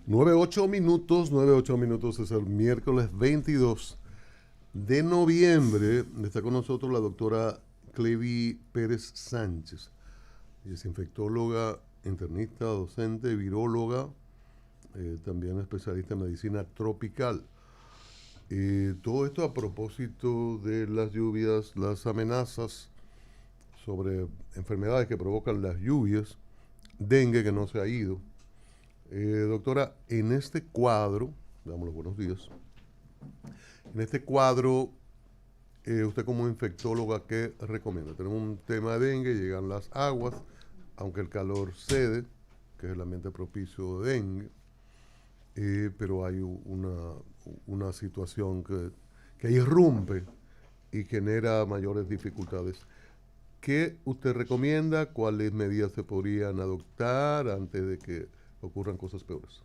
9:08 minutos, es el miércoles 22 de noviembre. Está con nosotros la doctora Clevi Pérez Sánchez. Ella es infectóloga, internista, docente, viróloga, también especialista en medicina tropical. Todo esto a propósito de las lluvias, las amenazas sobre enfermedades que provocan las lluvias, dengue que no se ha ido. Doctora, en este cuadro, damos los buenos días, en este cuadro, usted como infectóloga, ¿qué recomienda? Tenemos un tema de dengue, llegan las aguas, aunque el calor cede, que es el ambiente propicio de dengue, pero hay una situación que irrumpe y genera mayores dificultades. ¿Qué usted recomienda? ¿Cuáles medidas se podrían adoptar antes de que ocurran cosas peores?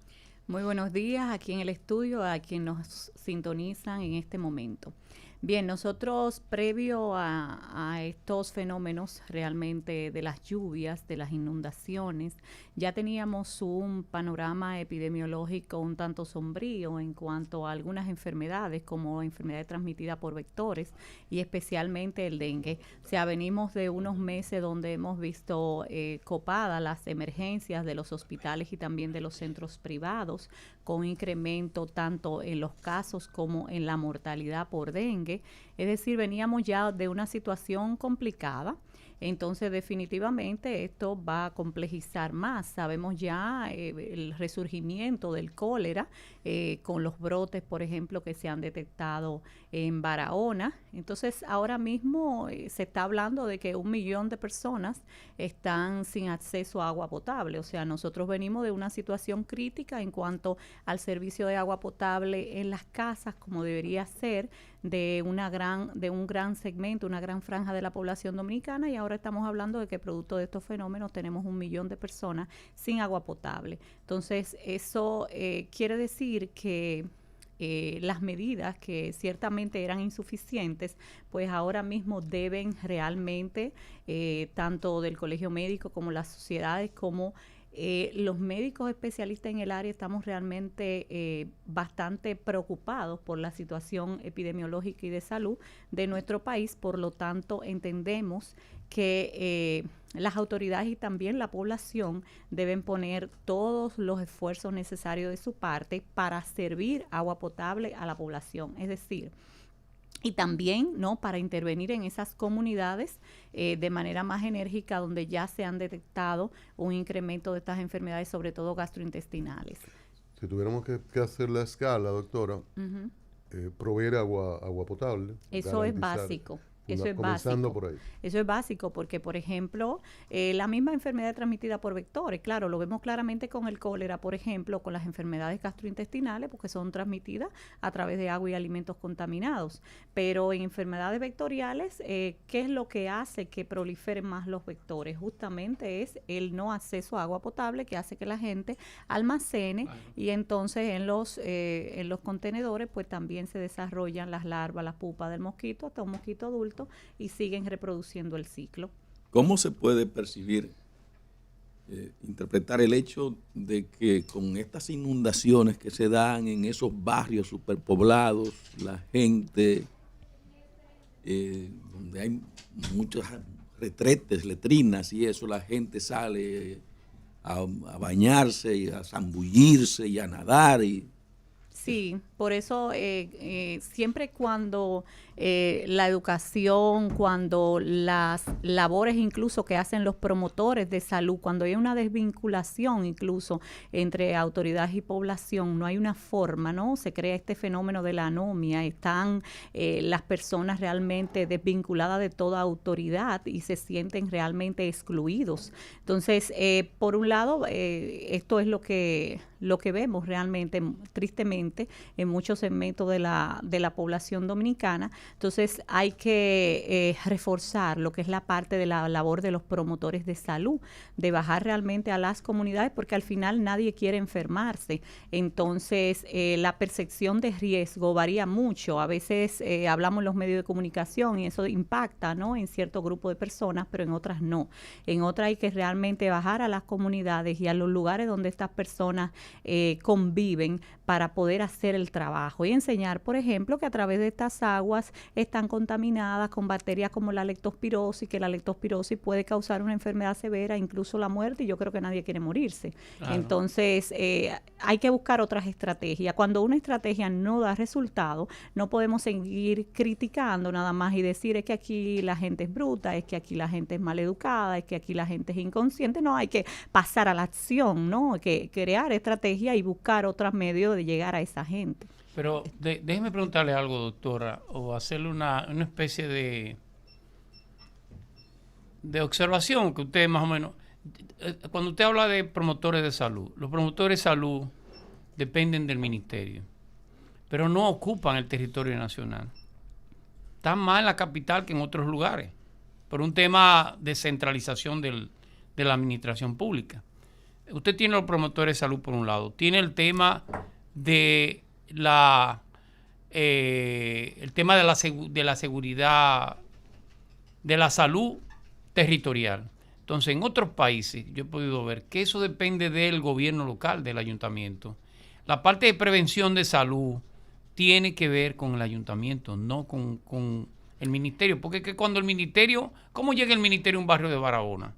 Muy buenos días aquí en el estudio, a quienes nos sintonizan en este momento. Bien, nosotros previo a estos fenómenos realmente de las lluvias, de las inundaciones, ya teníamos un panorama epidemiológico un tanto sombrío en cuanto a algunas enfermedades, como enfermedades transmitidas por vectores y especialmente el dengue. O sea, venimos de unos meses donde hemos visto copadas las emergencias de los hospitales y también de los centros privados, con incremento tanto en los casos como en la mortalidad por dengue. Es decir, veníamos ya de una situación complicada. Entonces, definitivamente esto va a complejizar más. Sabemos ya el resurgimiento del cólera con los brotes, por ejemplo, que se han detectado en Barahona. Entonces, ahora mismo se está hablando de que 1 millón de personas están sin acceso a agua potable. O sea, nosotros venimos de una situación crítica en cuanto al servicio de agua potable en las casas, como debería ser, de un gran segmento, una gran franja de la población dominicana, y ahora estamos hablando de que producto de estos fenómenos tenemos 1 millón de personas sin agua potable. Entonces, eso quiere decir que las medidas que ciertamente eran insuficientes, pues ahora mismo deben realmente, tanto del Colegio Médico como las sociedades, como los médicos especialistas en el área, estamos realmente bastante preocupados por la situación epidemiológica y de salud de nuestro país. Por lo tanto, entendemos que las autoridades y también la población deben poner todos los esfuerzos necesarios de su parte para servir agua potable a la población. Es decir, y también, ¿no?, para intervenir en esas comunidades de manera más enérgica donde ya se han detectado un incremento de estas enfermedades, sobre todo gastrointestinales. Si tuviéramos que hacer la escala, doctora, proveer agua potable. Eso es básico. Eso es comenzando básico. Por ahí. Eso es básico porque, por ejemplo, la misma enfermedad transmitida por vectores, claro, lo vemos claramente con el cólera, por ejemplo, con las enfermedades gastrointestinales, porque son transmitidas a través de agua y alimentos contaminados. Pero en enfermedades vectoriales, ¿qué es lo que hace que proliferen más los vectores? Justamente es el no acceso a agua potable, que hace que la gente almacene y entonces en los contenedores pues también se desarrollan las larvas, las pupas del mosquito, hasta un mosquito adulto, y siguen reproduciendo el ciclo. ¿Cómo se puede percibir, interpretar el hecho de que con estas inundaciones que se dan en esos barrios superpoblados, la gente, donde hay muchos retretes, letrinas y eso, la gente sale a bañarse y a zambullirse y a nadar? Sí, por eso siempre cuando la educación, cuando las labores incluso que hacen los promotores de salud, cuando hay una desvinculación incluso entre autoridades y población, no hay una forma, ¿no? Se crea este fenómeno de la anomia, están las personas realmente desvinculadas de toda autoridad y se sienten realmente excluidos. Entonces, por un lado, esto es lo que vemos realmente, tristemente, en en muchos segmentos de la población dominicana. Entonces hay que reforzar lo que es la parte de la labor de los promotores de salud, de bajar realmente a las comunidades, porque al final nadie quiere enfermarse. Entonces la percepción de riesgo varía mucho. A veces hablamos en los medios de comunicación y eso impacta, ¿no?, en cierto grupo de personas, pero en otras no. En otras hay que realmente bajar a las comunidades y a los lugares donde estas personas conviven para poder hacer el trabajo y enseñar, por ejemplo, que a través de estas aguas están contaminadas con bacterias como la leptospirosis, que la leptospirosis puede causar una enfermedad severa, incluso la muerte, y yo creo que nadie quiere morirse. Claro. Entonces, hay que buscar otras estrategias. Cuando una estrategia no da resultado, no podemos seguir criticando nada más y decir es que aquí la gente es bruta, es que aquí la gente es maleducada, es que aquí la gente es inconsciente. No, hay que pasar a la acción, ¿no? Hay que crear estrategias y buscar otros medios de llegar a esa gente. Pero déjeme preguntarle algo, doctora, o hacerle una especie de observación que usted más o menos... Cuando usted habla de promotores de salud, los promotores de salud dependen del ministerio, pero no ocupan el territorio nacional. Están más en la capital que en otros lugares, por un tema de centralización de la administración pública. Usted tiene los promotores de salud por un lado, tiene el tema de el tema de la seguridad, de la salud territorial. Entonces, en otros países yo he podido ver que eso depende del gobierno local, del ayuntamiento. La parte de prevención de salud tiene que ver con el ayuntamiento, no con el ministerio. Porque es que cuando el ministerio, ¿cómo llega el ministerio a un barrio de Barahona?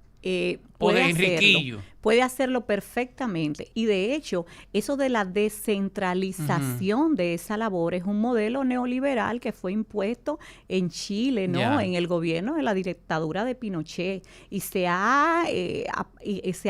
O de Enriquillo. Puede hacerlo perfectamente, y de hecho eso de la descentralización de esa labor es un modelo neoliberal que fue impuesto en Chile, ¿no? En el gobierno de la dictadura de Pinochet, y se ha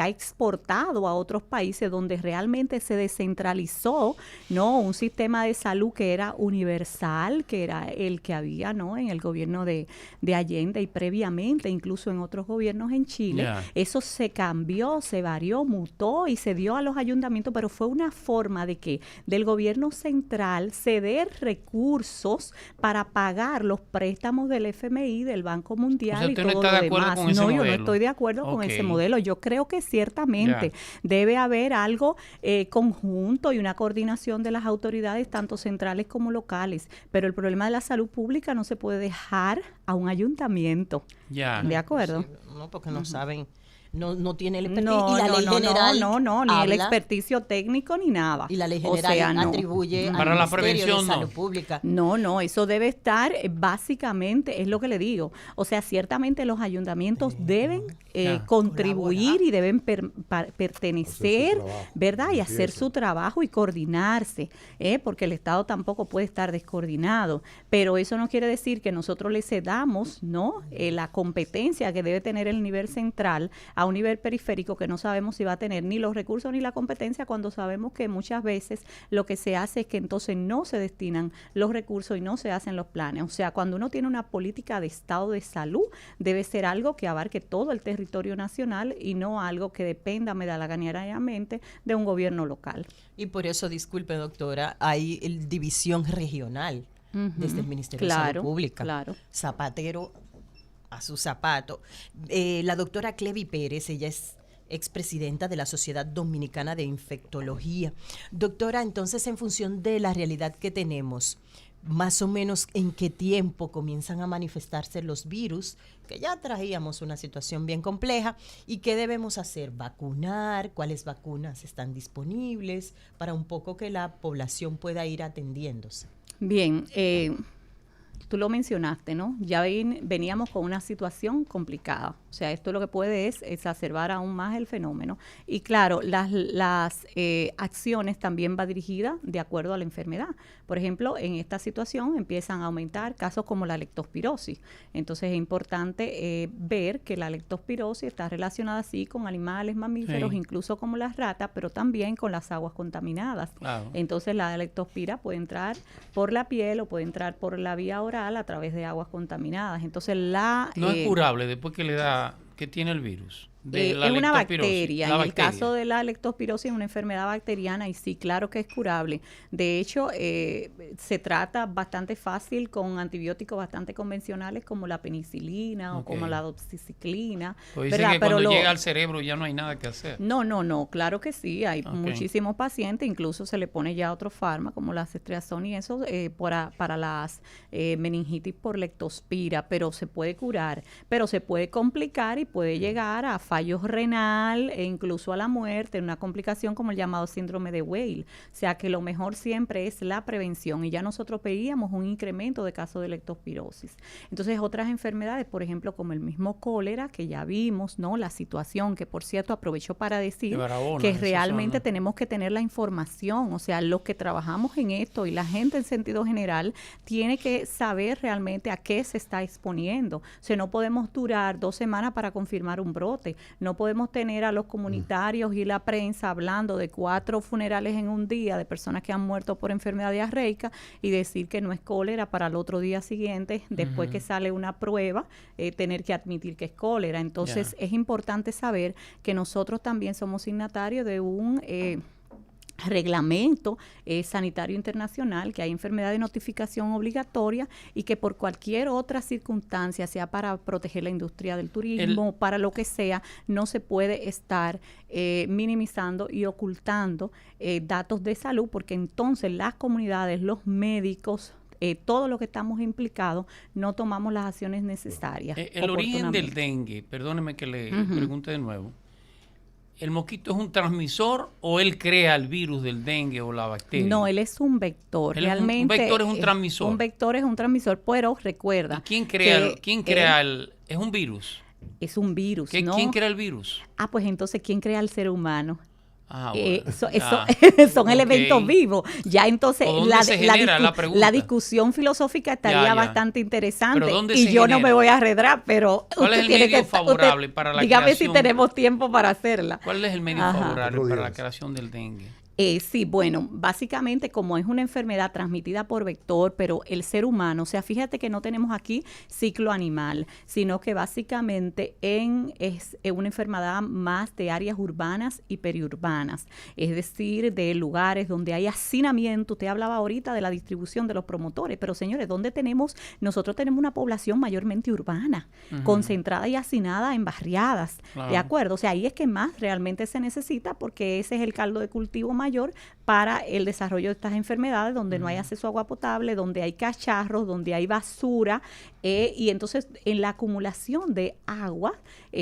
exportado a otros países donde realmente se descentralizó, ¿no? Un sistema de salud que era universal, que era el que había, ¿no?, en el gobierno de Allende y previamente incluso en otros gobiernos en Chile. Eso se cambió, se varió, mutó y se dio a los ayuntamientos, pero fue una forma de que del gobierno central ceder recursos para pagar los préstamos del FMI, del Banco Mundial, o sea, y todo lo demás. No, yo no estoy de acuerdo con ese modelo. Yo creo que ciertamente debe haber algo conjunto y una coordinación de las autoridades, tanto centrales como locales, pero el problema de la salud pública no se puede dejar a un ayuntamiento. ¿De acuerdo? No, porque no saben. No tiene el expertise. No, y la ley general ni el experticio técnico ni nada. Y la ley general atribuye para al la Ministerio prevención de Salud Pública. No, eso debe estar básicamente, es lo que le digo. O sea, ciertamente los ayuntamientos deben contribuir y deben pertenecer, ¿verdad? Y hacer su trabajo y coordinarse, porque el Estado tampoco puede estar descoordinado. Pero eso no quiere decir que nosotros le cedamos, ¿no?, la competencia que debe tener el nivel central a un nivel periférico que no sabemos si va a tener ni los recursos ni la competencia, cuando sabemos que muchas veces lo que se hace es que entonces no se destinan los recursos y no se hacen los planes. O sea, cuando uno tiene una política de estado de salud, debe ser algo que abarque todo el territorio nacional y no algo que dependa medalaganiamente de un gobierno local. Y por eso, disculpe, doctora, hay división regional desde el Ministerio de Salud Pública. Claro. Zapatero a su zapato. La doctora Clevi Pérez, ella es expresidenta de la Sociedad Dominicana de Infectología. Doctora, entonces, en función de la realidad que tenemos, más o menos en qué tiempo comienzan a manifestarse los virus, que ya traíamos una situación bien compleja, y qué debemos hacer, vacunar, cuáles vacunas están disponibles, para un poco que la población pueda ir atendiéndose. Bien, tú lo mencionaste, ¿no? Ya veníamos con una situación complicada. O sea, esto lo que puede es exacerbar aún más el fenómeno. Y claro, las acciones también van dirigidas de acuerdo a la enfermedad. Por ejemplo, en esta situación empiezan a aumentar casos como la leptospirosis. Entonces es importante ver que la leptospirosis está relacionada así con animales mamíferos, incluso como las ratas, pero también con las aguas contaminadas. Claro. Entonces la leptospira puede entrar por la piel o puede entrar por la vía oral a través de aguas contaminadas. Entonces no es curable después que le da, que tiene el virus. de la es una leptospirosis? bacteria. La En el bacteria. caso de la leptospirosis es una enfermedad bacteriana y sí, claro que es curable. De hecho, se trata bastante fácil con antibióticos bastante convencionales como la penicilina o Ok. como la doxiciclina. Pues dice ¿verdad? que Pero cuando llega al cerebro ya no hay nada que hacer. No, claro que sí, hay Ok. muchísimos pacientes, incluso se le pone ya otro fármaco como la ceftriaxona y eso para las meningitis por leptospira, pero se puede curar, pero se puede complicar y puede llegar a fallo renal e incluso a la muerte, una complicación como el llamado síndrome de Weil. O sea que lo mejor siempre es la prevención y ya nosotros veíamos un incremento de casos de leptospirosis. Entonces otras enfermedades, por ejemplo, como el mismo cólera, que ya vimos, ¿no? La situación, que por cierto aprovecho para decir De Barahona, que esas realmente son. tenemos que tener la información, o sea, los que trabajamos en esto y la gente en sentido general tiene que saber realmente a qué se está exponiendo. O sea, no podemos durar 2 semanas para confirmar un brote, no podemos tener a los comunitarios y la prensa hablando de 4 funerales en un día de personas que han muerto por enfermedad diarreica y decir que no es cólera para el otro día siguiente, después que sale una prueba, tener que admitir que es cólera. Entonces, es importante saber que nosotros también somos signatarios de un reglamento sanitario internacional, que hay enfermedad de notificación obligatoria y que por cualquier otra circunstancia, sea para proteger la industria del turismo, para lo que sea, no se puede estar minimizando y ocultando datos de salud, porque entonces las comunidades, los médicos, todo lo que estamos implicados, no tomamos las acciones necesarias. El origen del dengue, perdóneme que le pregunte de nuevo. ¿El mosquito es un transmisor o él crea el virus del dengue o la bacteria? No, él es un vector. Realmente, un vector es un transmisor. Un vector es un transmisor, pero recuerda. ¿Y quién crea es un virus? Es un virus, ¿no? ¿Quién crea el virus? Pues entonces, ¿quién crea el ser humano? Ah, bueno, son elementos vivos. Ya entonces la discusión filosófica estaría bastante interesante. Y yo no me voy a arredrar, pero ¿cuál es el medio favorable para la creación? Dígame si tenemos tiempo para hacerla. ¿Cuál es el medio favorable para la creación del dengue? Sí, bueno, básicamente como es una enfermedad transmitida por vector, pero el ser humano, o sea, fíjate que no tenemos aquí ciclo animal, sino que básicamente es una enfermedad más de áreas urbanas y periurbanas, es decir, de lugares donde hay hacinamiento. Usted hablaba ahorita de la distribución de los promotores, pero señores, ¿dónde nosotros tenemos una población mayormente urbana, concentrada y hacinada en barriadas, ¿de acuerdo? O sea, ahí es que más realmente se necesita, porque ese es el caldo de cultivo mayor para el desarrollo de estas enfermedades, donde no hay acceso a agua potable, donde hay cacharros, donde hay basura, y entonces en la acumulación de agua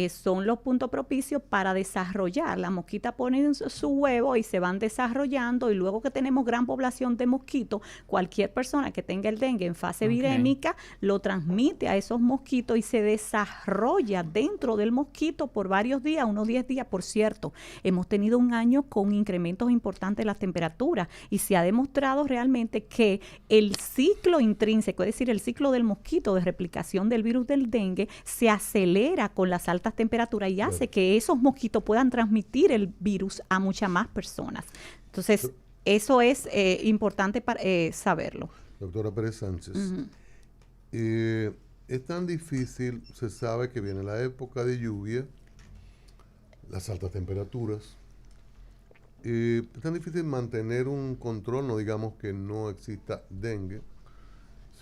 son los puntos propicios para desarrollar. Las mosquitas ponen su huevo y se van desarrollando, y luego que tenemos gran población de mosquitos, cualquier persona que tenga el dengue en fase virémica lo transmite a esos mosquitos y se desarrolla dentro del mosquito por varios días, unos 10 días. Por cierto, hemos tenido un año con incrementos importante de las temperaturas y se ha demostrado realmente que el ciclo intrínseco, es decir, el ciclo del mosquito de replicación del virus del dengue, se acelera con las altas temperaturas y hace que esos mosquitos puedan transmitir el virus a muchas más personas. Entonces, eso es importante para saberlo. Doctora Pérez Sánchez, es tan difícil, se sabe que viene la época de lluvia, las altas temperaturas, es tan difícil mantener un control, no digamos que no exista dengue,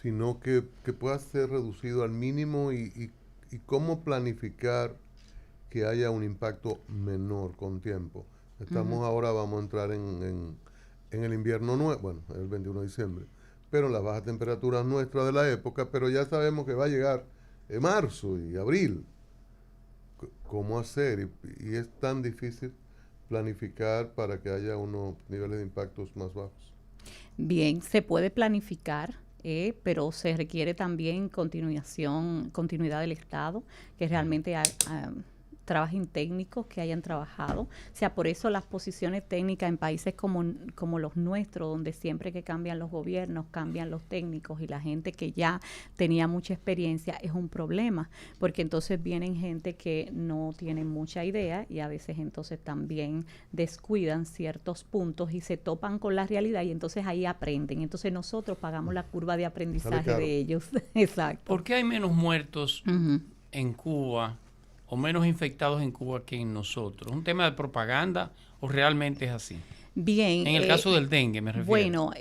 sino que pueda ser reducido al mínimo y cómo planificar que haya un impacto menor con tiempo. Estamos ahora, vamos a entrar en el invierno nuevo, bueno, el 21 de diciembre, pero las bajas temperaturas nuestras de la época, pero ya sabemos que va a llegar en marzo y abril. ¿Cómo hacer? Y es tan difícil planificar para que haya unos niveles de impactos más bajos. Bien, se puede planificar, pero se requiere también continuidad del Estado, que realmente trabajen técnicos que hayan trabajado. O sea, por eso las posiciones técnicas en países como los nuestros, donde siempre que cambian los gobiernos, cambian los técnicos y la gente que ya tenía mucha experiencia, es un problema, porque entonces vienen gente que no tiene mucha idea y a veces entonces también descuidan ciertos puntos y se topan con la realidad y entonces ahí aprenden. Entonces nosotros pagamos la curva de aprendizaje de ellos. Exacto. ¿Por qué hay menos muertos en Cuba o menos infectados en Cuba que en nosotros? ¿Es un tema de propaganda o realmente es así? Bien. En el caso del dengue me refiero. Bueno,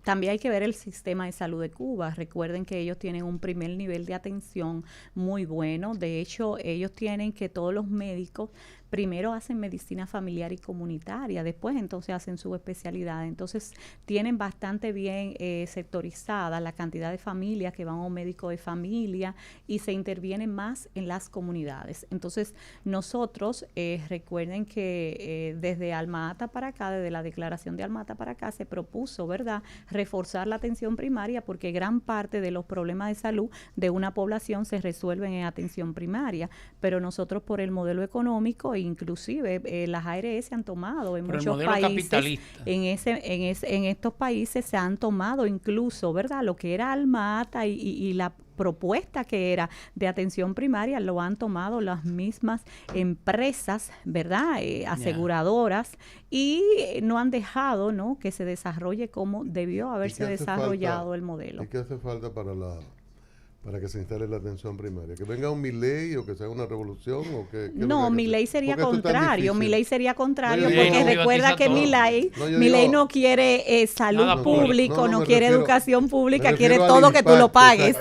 también hay que ver el sistema de salud de Cuba. Recuerden que ellos tienen un primer nivel de atención muy bueno. De hecho, ellos tienen que todos los médicos primero hacen medicina familiar y comunitaria, después entonces hacen su especialidad. Entonces tienen bastante bien sectorizada la cantidad de familias que van a un médico de familia y se interviene más en las comunidades. Entonces nosotros, recuerden que desde Alma Ata para acá, desde la declaración de Alma Ata para acá, se propuso, ¿verdad?, reforzar la atención primaria porque gran parte de los problemas de salud de una población se resuelven en atención primaria, pero nosotros por el modelo económico, inclusive las ARS han tomado en muchos países, en estos países se han tomado incluso, ¿verdad?, lo que era Alma Ata y la propuesta que era de atención primaria lo han tomado las mismas empresas, ¿verdad?, aseguradoras, y no han dejado, ¿no?, que se desarrolle como debió haberse desarrollado el modelo. ¿Y qué hace falta para que se instale la atención primaria? ¿Que venga un Milei o que se haga una revolución? ¿O que no, Milei sería contrario. Milei sería contrario No, porque no, recuerda que Milei no quiere salud pública, no quiere educación pública, quiere todo que tú lo pagues.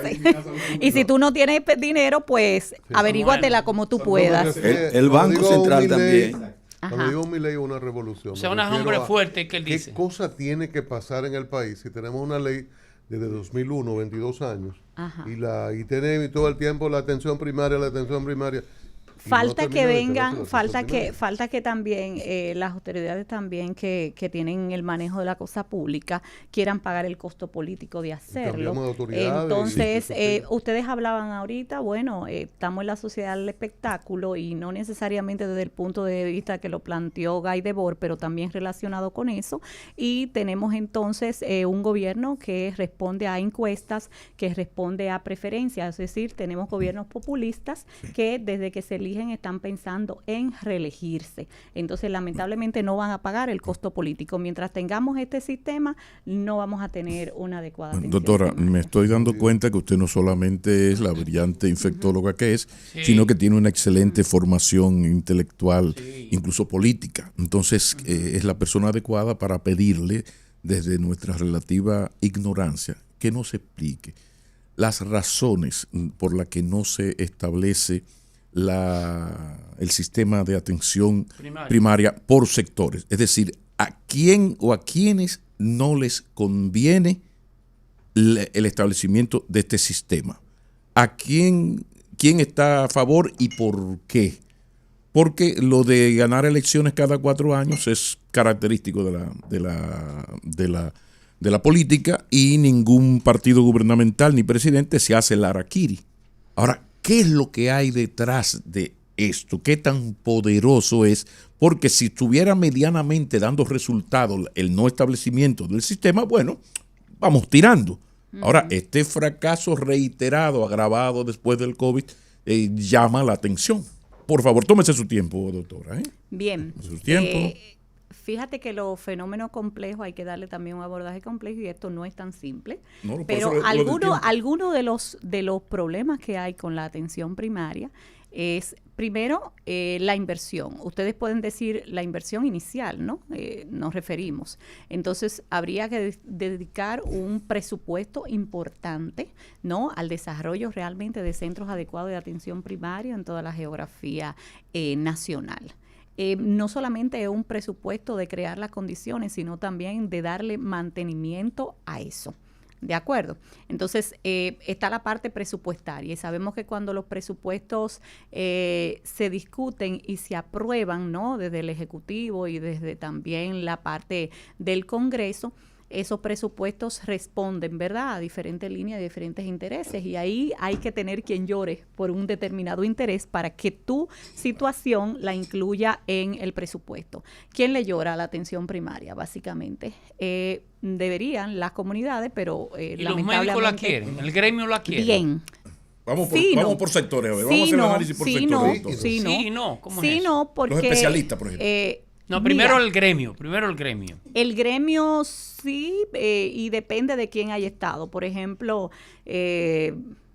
Y si tú no tienes dinero, pues averíguatela como tú puedas. El Banco Central también. Cuando digo Milei, una revolución. O sea, un hombre fuerte que él dice. ¿Qué cosa tiene que pasar en el país si tenemos una ley desde 2001, 22 años, y tenemos todo el tiempo la atención primaria? Falta que vengan, falta que también las autoridades también que tienen el manejo de la cosa pública quieran pagar el costo político de hacerlo. Entonces, ustedes hablaban ahorita, bueno, estamos en la sociedad del espectáculo y no necesariamente desde el punto de vista que lo planteó Guy Debord, pero también relacionado con eso, y tenemos entonces un gobierno que responde a encuestas, que responde a preferencias, es decir, tenemos gobiernos populistas que desde que se eligen están pensando en reelegirse. Entonces, lamentablemente no van a pagar el costo político. Mientras tengamos este sistema, no vamos a tener una adecuada atención. Doctora, me estoy dando cuenta que usted no solamente es la brillante infectóloga que es, sino que tiene una excelente formación intelectual, incluso política. Entonces, es la persona adecuada para pedirle, desde nuestra relativa ignorancia, que nos explique las razones por las que no se establece el sistema de atención primaria por sectores. Es decir, a quién o a quiénes no les conviene el establecimiento de este sistema. ¿A quién está a favor y por qué? Porque lo de ganar elecciones cada 4 años es característico de la política, y ningún partido gubernamental ni presidente se hace el harakiri. Ahora, ¿qué es lo que hay detrás de esto? ¿Qué tan poderoso es? Porque si estuviera medianamente dando resultados el no establecimiento del sistema, bueno, vamos tirando. Ahora, este fracaso reiterado, agravado después del COVID, llama la atención. Por favor, tómese su tiempo, doctora. Bien. Su tiempo. Fíjate que los fenómenos complejos hay que darle también un abordaje complejo y esto no es tan simple. No, pero algunos de los problemas que hay con la atención primaria es, primero, la inversión. Ustedes pueden decir la inversión inicial, ¿no? Nos referimos. Entonces, habría que dedicar un presupuesto importante, ¿no?, al desarrollo realmente de centros adecuados de atención primaria en toda la geografía nacional. No solamente es un presupuesto de crear las condiciones, sino también de darle mantenimiento a eso. ¿De acuerdo? Entonces, está la parte presupuestaria y sabemos que cuando los presupuestos se discuten y se aprueban, ¿no?, desde el Ejecutivo y desde también la parte del Congreso, esos presupuestos responden, ¿verdad?, a diferentes líneas, a diferentes intereses, y ahí hay que tener quien llore por un determinado interés para que tu situación la incluya en el presupuesto. ¿Quién le llora a la atención primaria, básicamente? Deberían las comunidades, pero ¿Y lamentablemente... los médicos la quieren? ¿El gremio la quiere? Bien. Vamos por sectores, a ver. Vamos a hacer el análisis por sectores. Sí, no, porque... Los especialistas, por ejemplo. No, primero el gremio. El gremio sí, y depende de quién haya estado. Por ejemplo,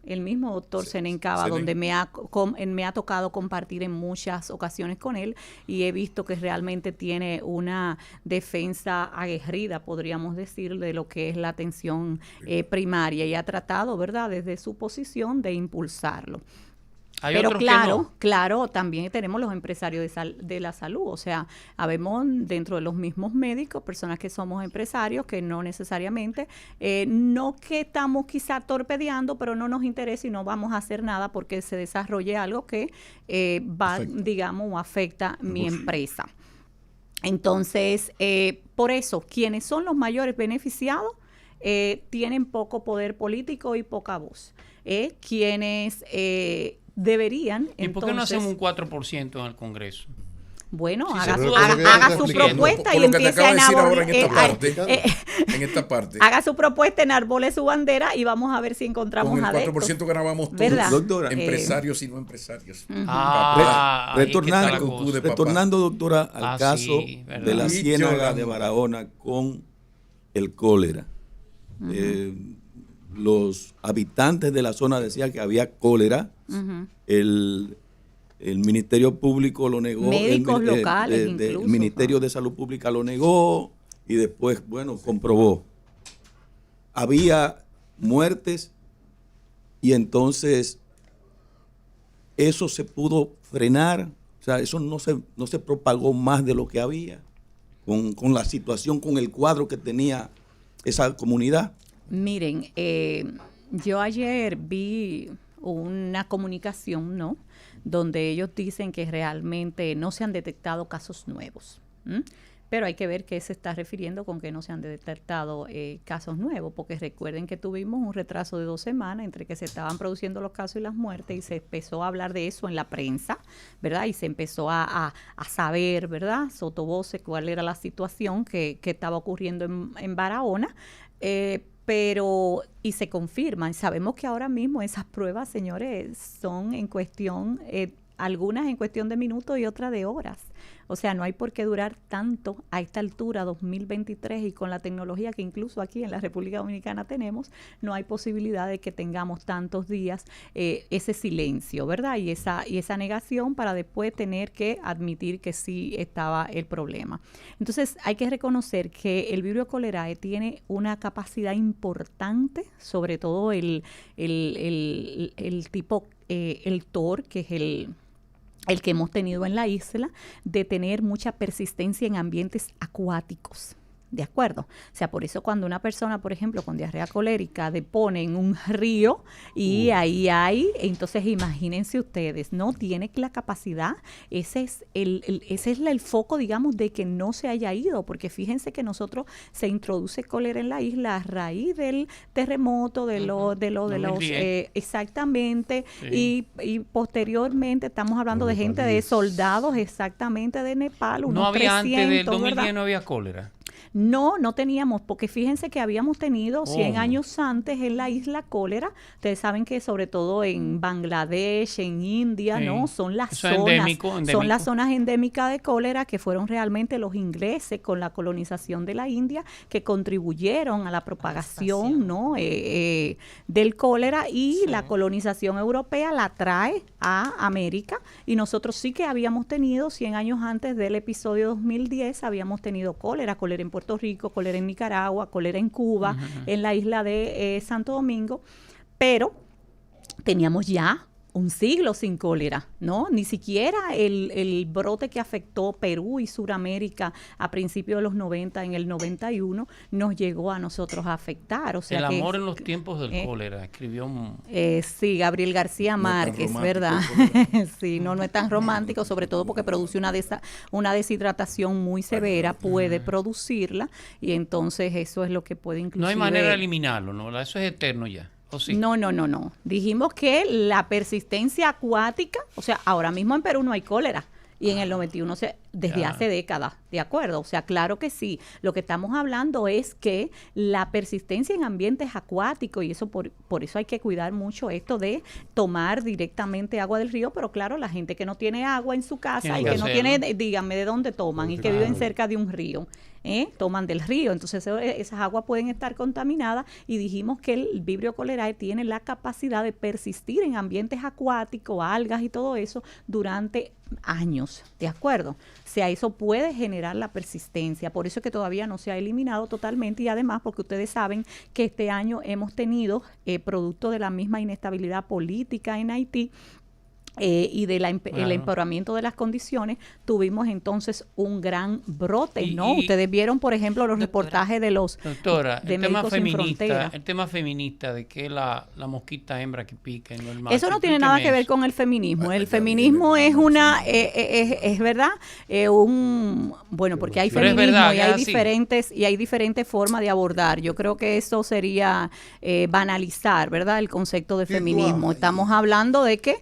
el mismo doctor Senen Cava, donde me ha tocado compartir en muchas ocasiones con él, y he visto que realmente tiene una defensa aguerrida, podríamos decir, de lo que es la atención primaria, y ha tratado, ¿verdad?, desde su posición de impulsarlo. Pero claro, también tenemos los empresarios de la salud, o sea, habemos dentro de los mismos médicos personas que somos empresarios, que no necesariamente, no que estamos quizá torpedeando, pero no nos interesa y no vamos a hacer nada porque se desarrolle algo que afecta mi empresa. Entonces, por eso, quienes son los mayores beneficiados tienen poco poder político y poca voz. Quienes deberían. ¿Y por qué no hacemos un 4% en el Congreso? Bueno, Sí, haga su propuesta y empiece a haga su propuesta, enarbole su bandera y vamos a ver si encontramos con el 4% adeptos. ganábamos todos, ¿verdad? Doctora, empresarios y no empresarios. Retornando, doctora, al caso de la ciénaga de Barahona con el cólera. Los habitantes de la zona decían que había cólera. El Ministerio Público lo negó. Médicos locales incluso. El Ministerio de Salud Pública lo negó y después, comprobó. Había muertes y entonces eso se pudo frenar. O sea, eso no se propagó más de lo que había con la situación, con el cuadro que tenía esa comunidad. Miren, yo ayer vi una comunicación, ¿no?, donde ellos dicen que realmente no se han detectado casos nuevos. Pero hay que ver qué se está refiriendo con que no se han detectado casos nuevos, porque recuerden que tuvimos un retraso de 2 semanas entre que se estaban produciendo los casos y las muertes, y se empezó a hablar de eso en la prensa, ¿verdad? Y se empezó a saber, ¿verdad?, sotovoce, cuál era la situación que estaba ocurriendo en Barahona. Y se confirman. Sabemos que ahora mismo esas pruebas, señores, son en cuestión, algunas en cuestión de minutos y otras de horas. O sea, no hay por qué durar tanto a esta altura, 2023, y con la tecnología que incluso aquí en la República Dominicana tenemos, no hay posibilidad de que tengamos tantos días ese silencio, ¿verdad? Y esa negación para después tener que admitir que sí estaba el problema. Entonces, hay que reconocer que el Vibrio cholerae tiene una capacidad importante, sobre todo el tipo, el TOR, que es el que hemos tenido en la isla, de tener mucha persistencia en ambientes acuáticos. ¿De acuerdo? O sea, por eso cuando una persona, por ejemplo, con diarrea colérica depone en un río y ahí hay, entonces imagínense ustedes, no tiene la capacidad, ese es el foco, digamos, de que no se haya ido, porque fíjense que nosotros se introduce cólera en la isla a raíz del terremoto, exactamente, sí. y posteriormente estamos hablando de gente, de soldados, exactamente, de Nepal, unos 300, antes del 2010, ¿verdad? No había cólera. No teníamos, porque fíjense que habíamos tenido 100 años antes en la isla cólera. Ustedes saben que sobre todo en Bangladesh, en India, sí, ¿no? Son las zonas, endémico. Son las zonas endémicas de cólera, que fueron realmente los ingleses con la colonización de la India que contribuyeron a la propagación, ¿no? Del cólera, y sí, la colonización europea la trae a América, y nosotros sí que habíamos tenido 100 años antes del episodio 2010, habíamos tenido cólera en Puerto Rico, cólera en Nicaragua, cólera en Cuba, en la isla de Santo Domingo, pero teníamos ya un siglo sin cólera, ¿no? Ni siquiera el brote que afectó Perú y Suramérica a principios de los 90, en el 91, nos llegó a nosotros a afectar. O sea, el amor en los tiempos del cólera, escribió sí, Gabriel García Márquez, ¿verdad? Sí, no es tan romántico, sobre todo porque produce una deshidratación muy severa, puede producirla, y entonces eso es lo que puede inclusive... No hay manera de eliminarlo, ¿no? Eso es eterno ya. Sí. No. Dijimos que la persistencia acuática, o sea, ahora mismo en Perú no hay cólera, y en el 91 desde hace décadas, ¿de acuerdo? O sea, claro que sí. Lo que estamos hablando es que la persistencia en ambientes acuáticos, y eso por eso hay que cuidar mucho esto de tomar directamente agua del río, pero claro, la gente que no tiene agua en su casa y que no tiene, díganme de dónde toman, y que viven cerca de un río. Toman del río, entonces esas aguas pueden estar contaminadas, y dijimos que el Vibrio cholerae tiene la capacidad de persistir en ambientes acuáticos, algas y todo eso durante años, ¿de acuerdo? O sea, eso puede generar la persistencia, por eso es que todavía no se ha eliminado totalmente, y además porque ustedes saben que este año hemos tenido, producto de la misma inestabilidad política en Haití, y del el empeoramiento de las condiciones, tuvimos entonces un gran brote, ¿no? Ustedes vieron, por ejemplo, los reportajes de los de Médicos Sin Fronteras. El tema feminista de que la mosquita hembra que pica y no el macho. Eso no tiene nada que ver con el feminismo. El feminismo es una, es verdad, bueno, porque hay feminismo verdad, y hay diferentes formas de abordar. Yo creo que eso sería banalizar, ¿verdad? El concepto de feminismo. Estamos hablando de que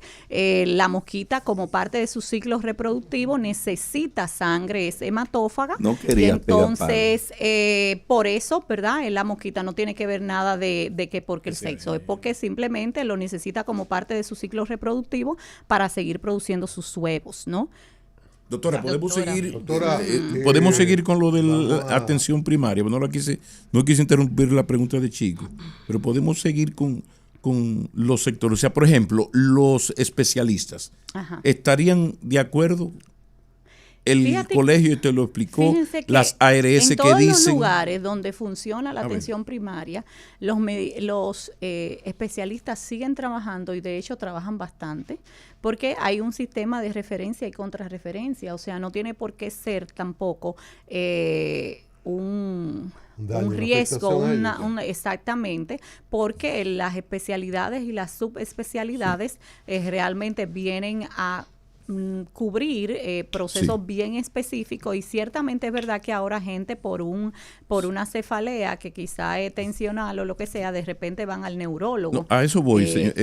la mosquita, como parte de su ciclo reproductivo, necesita sangre, es hematófaga. No quería, y entonces, por eso, ¿verdad? La mosquita no tiene que ver nada de que porque el sexo, es porque simplemente lo necesita como parte de su ciclo reproductivo para seguir produciendo sus huevos, ¿no? Doctora, podemos seguir con lo de la atención primaria. No quise interrumpir la pregunta de Chico, pero podemos seguir con los sectores. O sea, por ejemplo, los especialistas, ¿estarían de acuerdo? Fíjate, colegio te lo explicó, las ARS que dicen. En todos los lugares donde funciona la atención primaria, los especialistas siguen trabajando, y de hecho trabajan bastante, porque hay un sistema de referencia y contrarreferencia. O sea, no tiene por qué ser tampoco un riesgo, exactamente, porque las especialidades y las subespecialidades realmente vienen a cubrir procesos bien específicos, y ciertamente es verdad que ahora gente por una cefalea que quizá es tensional o lo que sea, de repente van al neurólogo. No, a eso voy, señor.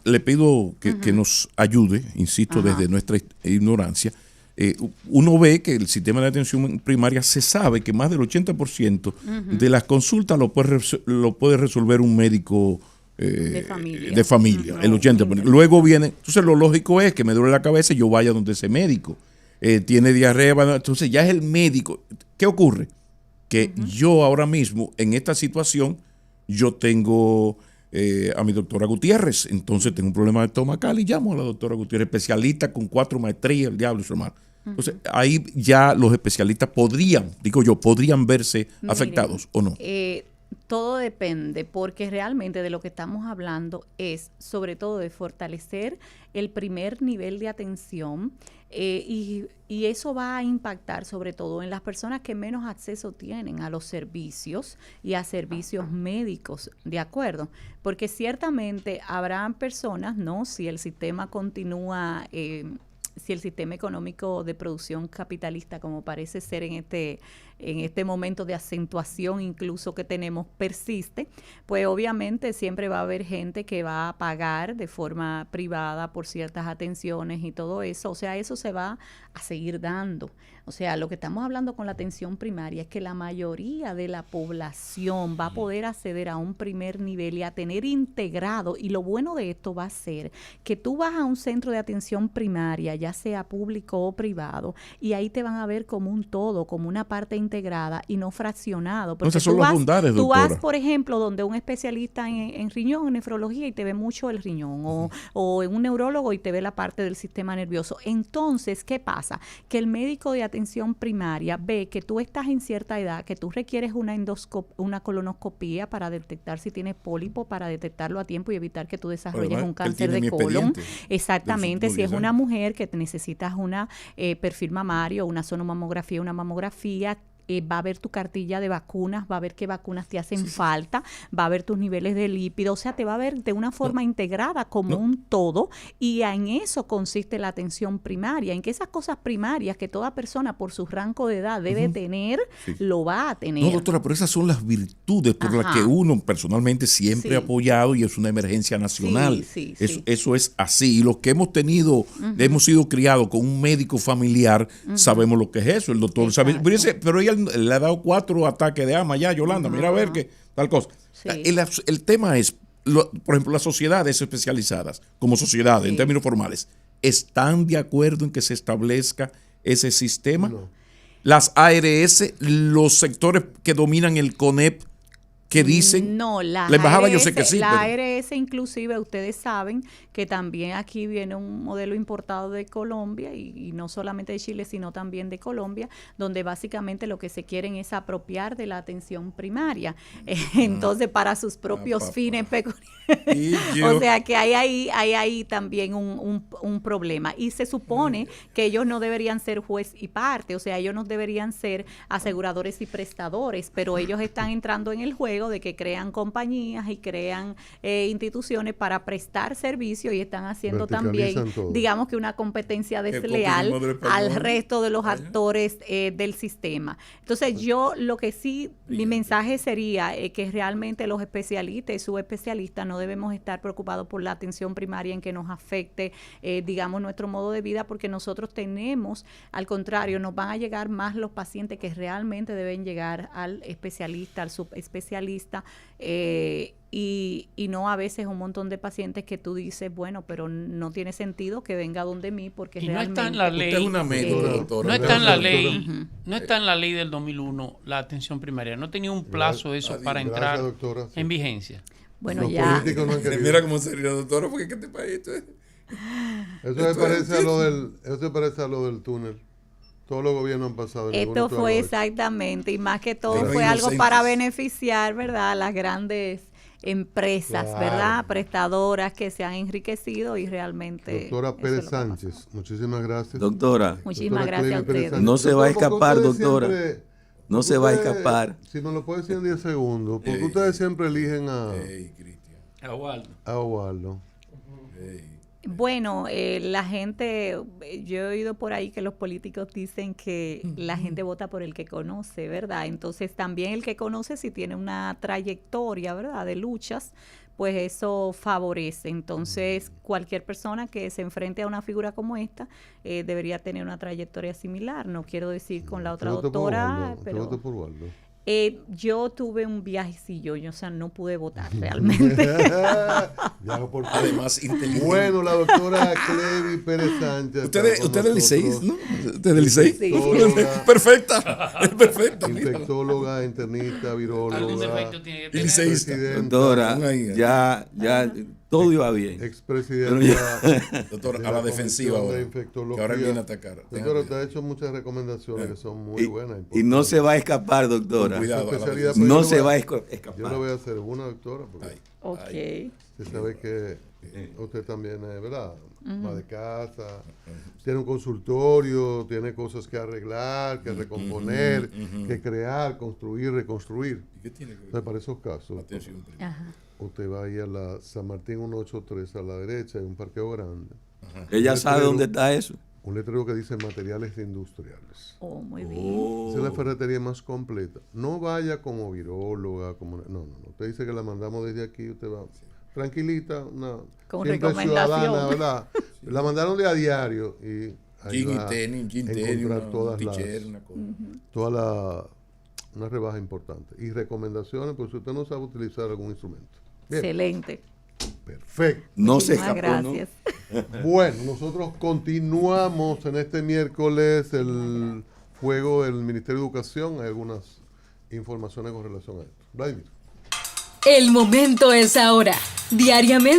Le pido que nos ayude, insisto, desde nuestra ignorancia. Uno ve que el sistema de atención primaria, se sabe que más del 80% de las consultas lo puede resolver un médico de familia, el 80%. Luego viene, entonces lo lógico es que me duele la cabeza y yo vaya donde ese médico. Tiene diarrea, entonces ya es el médico. ¿Qué ocurre? Que yo ahora mismo, en esta situación, yo tengo a mi doctora Gutiérrez, entonces tengo un problema estomacal y llamo a la doctora Gutiérrez, especialista con 4 maestrías, el diablo y su hermano. Entonces, ahí ya los especialistas podrían verse afectados, ¿o no? Todo depende, porque realmente de lo que estamos hablando es sobre todo de fortalecer el primer nivel de atención, y eso va a impactar sobre todo en las personas que menos acceso tienen a los servicios y a servicios médicos, ¿de acuerdo? Porque ciertamente habrán personas, ¿no? Si el sistema continúa, si el sistema económico de producción capitalista, como parece ser en este momento de acentuación incluso que tenemos, persiste, pues obviamente siempre va a haber gente que va a pagar de forma privada por ciertas atenciones y todo eso. O sea, eso se va a seguir dando. O sea, lo que estamos hablando con la atención primaria es que la mayoría de la población va a poder acceder a un primer nivel y a tener integrado, y lo bueno de esto va a ser que tú vas a un centro de atención primaria, ya sea público o privado, y ahí te van a ver como un todo, como una parte integrada y no fraccionado. Porque esas son las bondades, doctora. Tú vas, por ejemplo, donde un especialista en riñón, en nefrología, y te ve mucho el riñón, o en un neurólogo y te ve la parte del sistema nervioso. Entonces, ¿qué pasa? Que el médico de atención primaria ve que tú estás en cierta edad, que tú requieres una colonoscopía para detectar si tienes pólipo, para detectarlo a tiempo y evitar que tú desarrolles un cáncer de colon. Exactamente. Si es una mujer que necesitas una perfil mamario, una sonomamografía, una mamografía, va a ver tu cartilla de vacunas, va a ver qué vacunas te hacen falta, va a ver tus niveles de lípidos, o sea, te va a ver de una forma integrada como un todo, y en eso consiste la atención primaria, en que esas cosas primarias que toda persona por su rango de edad debe tener, lo va a tener. No, doctora, pero esas son las virtudes por las que uno personalmente siempre ha apoyado, y es una emergencia nacional. Eso es así. Y los que hemos tenido, hemos sido criados con un médico familiar, sabemos lo que es eso. El doctor sabe, pero ella le ha dado 4 ataques de ama ya, Yolanda, mira a ver qué tal cosa. El tema es, por ejemplo, las sociedades especializadas, como sociedades en términos formales, ¿están de acuerdo en que se establezca ese sistema? No. Las ARS, los sectores que dominan el CONEP, que dicen, no, la embajada ARS, yo sé que sí, la pero ARS inclusive ustedes saben que también aquí viene un modelo importado de Colombia y no solamente de Chile sino también de Colombia, donde básicamente lo que se quieren es apropiar de la atención primaria, entonces para sus propios fines peculiares. O sea que hay ahí también un problema, y se supone que ellos no deberían ser juez y parte, o sea, ellos no deberían ser aseguradores y prestadores, pero ellos están entrando en el juego de que crean compañías y crean instituciones para prestar servicios, y están haciendo también, digamos que una competencia desleal al resto de los actores del sistema. Entonces yo lo que sí, mi mensaje sería que realmente los especialistas y subespecialistas no debemos estar preocupados por la atención primaria en que nos afecte, digamos, nuestro modo de vida, porque nosotros tenemos, al contrario, nos van a llegar más los pacientes que realmente deben llegar al especialista, al subespecialista, y no a veces un montón de pacientes que tú dices, bueno, pero no tiene sentido que venga donde mí, porque y realmente no está en la ley. Usted es una médica, doctora. No está en la ley, no está en la ley del 2001 la atención primaria. No tenía un plazo eso para entrar en vigencia. Bueno, los ya. políticos no han querido. Mira cómo sería, doctora, porque ¿qué te parece? Eso se parece a lo del túnel. Todos los gobiernos han pasado. Esto fue exactamente, y más que todo fue algo para beneficiar, ¿verdad?, a las grandes empresas, ¿verdad?, prestadoras que se han enriquecido, y realmente... Doctora Pérez Sánchez, muchísimas gracias. Doctora. Muchísimas gracias a ustedes. No se va a escapar, doctora. No se va a escapar. Si me lo puede decir en 10 segundos, porque ustedes siempre eligen a Waldo. Bueno, la gente, yo he oído por ahí que los políticos dicen que la gente vota por el que conoce, ¿verdad? Entonces también el que conoce, si tiene una trayectoria, ¿verdad?, de luchas, pues eso favorece. Entonces cualquier persona que se enfrente a una figura como esta debería tener una trayectoria similar. No quiero decir con la otra doctora, pero... ¿Te por Waldo? Yo tuve un viajecillo, o sea, no pude votar realmente. Además, inteligente. Bueno, la doctora Clevi Pérez Sánchez. Usted es Licey, ¿no? ¿Usted es Licey? Sí. Perfecta. Infectóloga, internista, viróloga. Algún defecto tiene que tener. Liceísta. Doctora, ya, todo iba bien. Expresidenta. Doctora, a la defensiva ahora. Que ahora viene a atacar. Doctora, te ha hecho muchas recomendaciones que son muy buenas. Y no se va a escapar, doctora. Cuidado. No se va a escapar. Yo le voy a hacer una, doctora. Ok. Usted sabe que usted también es, ¿verdad? Va de casa, tiene un consultorio, tiene cosas que arreglar, que recomponer, que crear, construir, reconstruir. ¿Y qué tiene que ver? Entonces, para esos casos, usted va ahí a la San Martín 183 a la derecha, hay un parqueo grande. Ella sabe dónde está eso. Un letrero que dice materiales industriales. Oh, muy bien. Esa es la ferretería más completa. No vaya como viróloga, no. Usted dice que la mandamos desde aquí, usted va tranquilita, con siempre recomendación, ciudadana, ¿verdad? La mandaron de a diario y ahí Gin va y tenis, encontrar todas una una rebaja importante. Y recomendaciones, por si usted no sabe utilizar algún instrumento. Bien. Excelente. Perfecto. No se Muchísimas escapó, gracias. ¿no? Bueno, nosotros continuamos en este miércoles el juego del Ministerio de Educación. Hay algunas informaciones con relación a esto. Vladimir. El momento es ahora. Diariamente